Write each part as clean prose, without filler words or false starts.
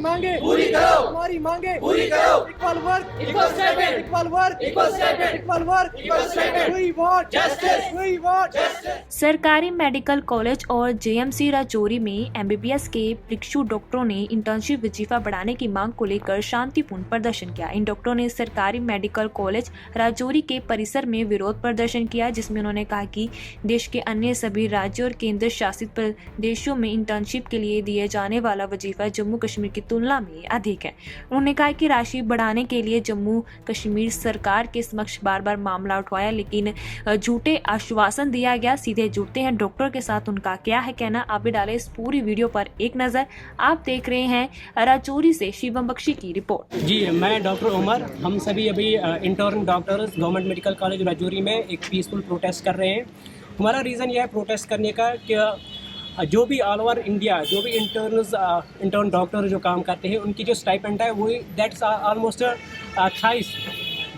मांगे पूरी करो, हमारी मांगे पूरी करो, equal work equal stipend, equal work equal stipend, equal work equal stipend, we want justice, we want justice. सरकारी मेडिकल कॉलेज और जेएमसी राजौरी में एमबीबीएस के प्रशिक्षु डॉक्टरों ने इंटर्नशिप वजीफा बढ़ाने की मांग को लेकर शांतिपूर्ण प्रदर्शन किया। इन डॉक्टरों ने सरकारी मेडिकल कॉलेज राजौरी के परिसर में विरोध प्रदर्शन किया, जिसमें उन्होंने कहा कि देश के अन्य सभी राज्यों और केंद्र शासित प्रदेशों में इंटर्नशिप के लिए दिए जाने वाला वजीफा जम्मू कश्मीर की तुलना में अधिक है। उन्होंने कहा कि राशि बढ़ाने के लिए जम्मू कश्मीर सरकार के समक्ष बार बार मामला उठवाया, लेकिन झूठे आश्वासन दिया गया। सीधे जुड़ते हैं डॉक्टर के साथ, उनका क्या है कहना, आप भी डालें इस पूरी वीडियो पर एक नजर। आप देख रहे हैं राजौरी से शिवम बख्शी की रिपोर्ट। जी, मैं डॉक्टर उमर, हम सभी अभी intern doctors government medical college Rajouri में एक पीसफुल प्रोटेस्ट कर रहे हैं। हमारा रीज़न यह है प्रोटेस्ट करने का कि जो भी ऑल ओवर इंडिया जो भी इंटर्न डॉक्टर जो काम करते हैं उनकी जो स्टाइपेंड है वो दैट्स ऑलमोस्ट 28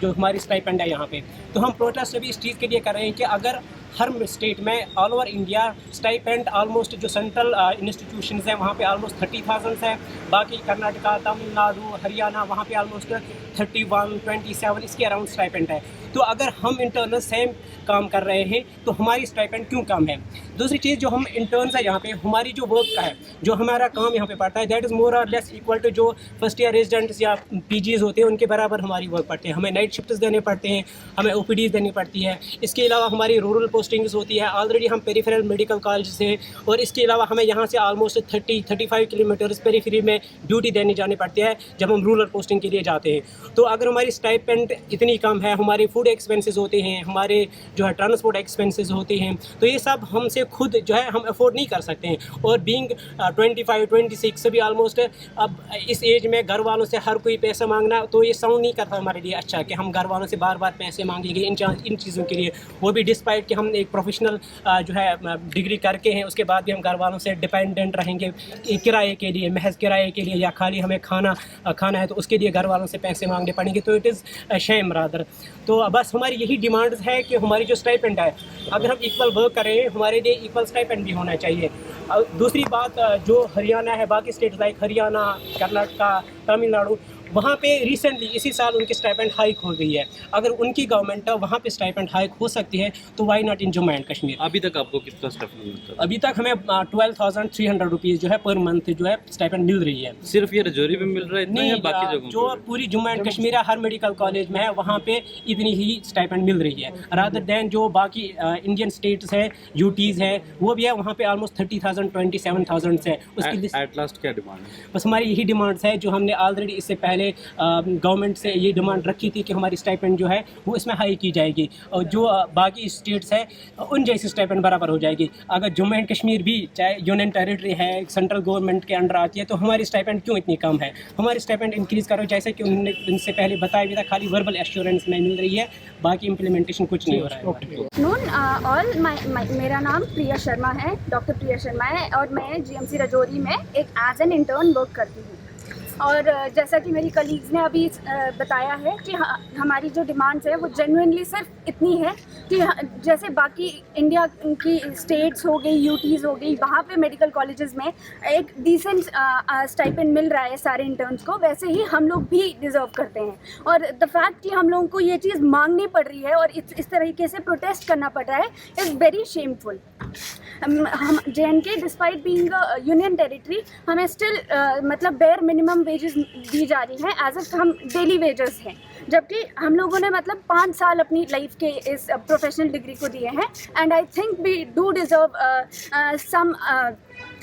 जो हमारी स्टाइपेंड है यहाँ पे। तो हम प्रोटेस्ट अभी इस चीज़ के लिए कर रहे हैं कि अगर हर स्टेट में all over India stipend almost जो सेंट्रल इंस्टीट्यूशंस हैं वहाँ पे ऑलमोस्ट 30,000 है, बाकी कर्नाटका, तमिलनाडु, हरियाणा वहाँ पे ऑलमोस्ट 31, 27 इसके अराउंड स्टाइपेंड है। तो अगर हम इंटर्नल सेम काम कर रहे हैं तो हमारी स्टाइपेंड क्यों कम है? दूसरी चीज़, जो हम इंटर्न्स है यहाँ पे, हमारी जो वर्क का है, जो हमारा काम यहाँ पे पड़ता है, दैट इज़ मोर और लेस इक्वल टू जो फर्स्ट ईयर रेजिडेंट्स या पीजीज़ होते हैं उनके बराबर हमारी वर्क पड़ती है। हमें नाइट शिफ्ट्स देने पड़ते हैं, हमें ओपीडीज़ देनी पड़ती है। इसके अलावा हमारी रूरल पोस्टिंग्स होती है। ऑलरेडी हम पेरिफेरल मेडिकल कॉलेज से, और इसके अलावा हमें यहाँ से ऑलमोस्ट 30-35 किलोमीटर्स पेरिफेरी में ड्यूटी देने जानी पड़ती है जब हम रूरल पोस्टिंग के लिए जाते हैं। तो अगर हमारी स्टाइपेंड इतनी कम है, हमारे फूड एक्सपेंसेस होते हैं, हमारे जो है ट्रांसपोर्ट एक्सपेंसेस होते हैं, तो ये सब हमसे खुद जो है हम अफोर्ड नहीं कर सकते हैं। और बीइंग 25-26 से भी ऑलमोस्ट अब इस एज में घर वालों से हर कोई पैसा मांगना, तो ये साउंड नहीं करता हमारे लिए अच्छा कि हम घर वालों से बार बार पैसे मांगेंगे इन चीज़ों के लिए, वो भी डिस्पाइट कि हम एक प्रोफेशनल जो है डिग्री करके हैं, उसके बाद भी हम घर वालों से डिपेंडेंट रहेंगे किराए के लिए, महज किराए के लिए, या खाली हमें खाना है तो उसके लिए घर वालों से पैसे मांगने पड़ेंगे। तो इट इज़ शेम रादर। तो बस हमारी यही डिमांड है कि हमारी जो स्टाइपेंड है, अगर हम इक्वल वर्क करें हमारे लिए इक्वल स्टाइपेंड भी होना चाहिए। दूसरी बात, जो हरियाणा है, बाकी स्टेट्स लाइक हरियाणा, कर्नाटका, तमिलनाडु, वहाँ पे रिसेंटली इसी साल उनकी स्टाइपेंड हाइक हो गई है। अगर उनकी गवर्नमेंट वहाँ पे स्टाइपेंड हाइक हो सकती है तो why not in Jammu and Kashmir. अभी तक आपको कितना स्टाइपेंड मिलता है? अभी तक हमें 12,300 रुपीज़ जो है पर मंथ जो है स्टाइपेंड मिल रही है। सिर्फ ये राजौरी में मिल रहा है इतना, नहीं, या बाकी जगहों जो पे? पूरी Jammu and Kashmir her medical college में है वहाँ पे इतनी ही स्टाइपेंड मिल रही है, रादर दैन जो बाकी इंडियन स्टेट्स है, यूटीज़ है, वो भी है, वहाँ पे ऑलमोस्ट 30,000 27,000 है। उसकी लिस्ट एट लास्ट क्या डिमांड है? बस हमारी यही डिमांड्स है जो हमने ऑलरेडी इससे पहले गवर्नमेंट से ये डिमांड रखी थी कि हमारी स्टाइपेंड जो है वो इसमें हाई की जाएगी, और जो बाकी स्टेट्स है उन जैसी स्टाइपेंड बराबर हो जाएगी। अगर जम्मू एंड कश्मीर भी चाहे यूनियन टेरिटरी है, सेंट्रल गवर्नमेंट के अंडर आती है, तो हमारी स्टाइपेंड क्यों इतनी कम है? हमारी स्टाइपेंड इंक्रीज़ करो, जैसे कि उन्होंने इनसे पहले बताया भी था, खाली वर्बल एश्योरेंस में मिल रही है, बाकी इम्प्लीमेंटेशन कुछ नहीं हो रहा है। मेरा नाम प्रिया शर्मा है, डॉक्टर प्रिया शर्मा है, और मैं जीएमसी राजौरी में एक एज एन इंटर्न वर्क करती हूँ। और जैसा कि मेरी कलीग्स ने अभी बताया है कि हमारी जो डिमांड्स है वो जेन्युइनली सिर्फ इतनी है कि जैसे बाकी इंडिया की स्टेट्स हो गई, यूटीज़ हो गई, वहाँ पे मेडिकल कॉलेजेस में एक डिसेंट स्टाइपेंड मिल रहा है सारे इंटर्न्स को, वैसे ही हम लोग भी डिज़र्व करते हैं। और द फैक्ट कि हम लोगों को ये चीज़ मांगनी पड़ रही है और इस तरीके से प्रोटेस्ट करना पड़ रहा है इज़ वेरी शेमफुल। हम JNK despite being union territory, हमें स्टिल मतलब बेयर मिनिमम वेजेस दी जा रही हैं एज अ हम डेली वेजेस हैं, जबकि हम लोगों ने मतलब 5 साल अपनी लाइफ के इस प्रोफेशनल डिग्री को दिए हैं। And I think we do deserve some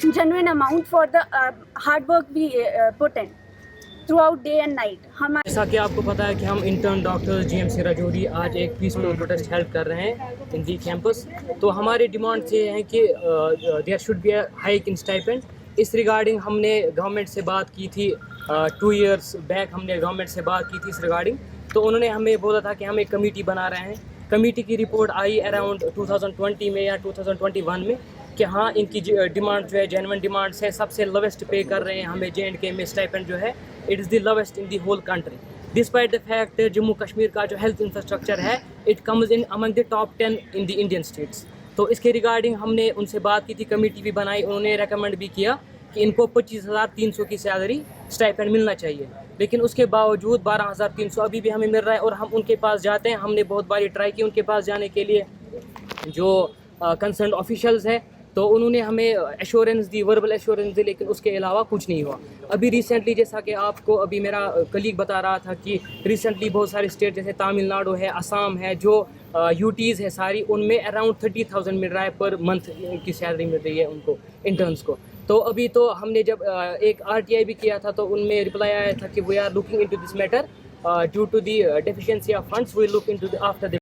genuine amount for the hard work we put in throughout day and night. जैसा कि आपको पता है कि हम इंटर्न डॉक्टर जीएमसी राजौरी आज एक पीसफुल प्रोटेस्ट हेल्प कर रहे हैं इन दी कैंपस। तो हमारी डिमांड ये है कि there should be a hike in stipend. इस रिगार्डिंग हमने गवर्नमेंट से बात की थी, 2 इयर्स बैक हमने गवर्नमेंट से बात की थी इस रिगार्डिंग। तो उन्होंने हमें बोला था कि हम एक कमेटी बना रहे हैं। कमेटी की रिपोर्ट आई अराउंड 2020 में या 2021 में कि हाँ, इनकी डिमांड जो है जेन्युइन डिमांड्स है, सबसे लोवेस्ट पे कर रहे हैं हमें JNK में स्टाइपेंड जो है, it is the lowest in the whole country. Despite the fact Jammu Kashmir का जो हेल्थ इंफ्रास्ट्रक्चर है it comes in among the top 10 in the Indian states. तो इसके रिगार्डिंग हमने उनसे बात की थी, कमेटी भी बनाई, उन्होंने रेकमेंड भी किया कि इनको 25,300 की सैलरी स्टाइपेंड मिलना चाहिए, लेकिन उसके बावजूद 12,300 अभी भी हमें मिल रहा है। और हम उनके पास जाते हैं, हमने बहुत बारी ट्राई की उनके पास जाने के लिए, जो कंसर्न ऑफिशियल्स है, तो उन्होंने हमें एश्योरेंस दी, वर्बल एश्योरेंस दी, लेकिन उसके अलावा कुछ नहीं हुआ। अभी रिसेंटली, जैसा कि आपको अभी मेरा कलीग बता रहा था कि रिसेंटली बहुत सारे स्टेट जैसे तमिलनाडु है, असम है, जो यूटीज़ है सारी, उनमें अराउंड 30,000 मिल रहा है पर मंथ की सैलरी मिल रही है उनको, इंटर्न्स को। तो अभी तो हमने जब एक RTI भी किया था, तो उनमें रिप्लाई आया था कि we are looking into this matter due to the deficiency of funds, we look into after the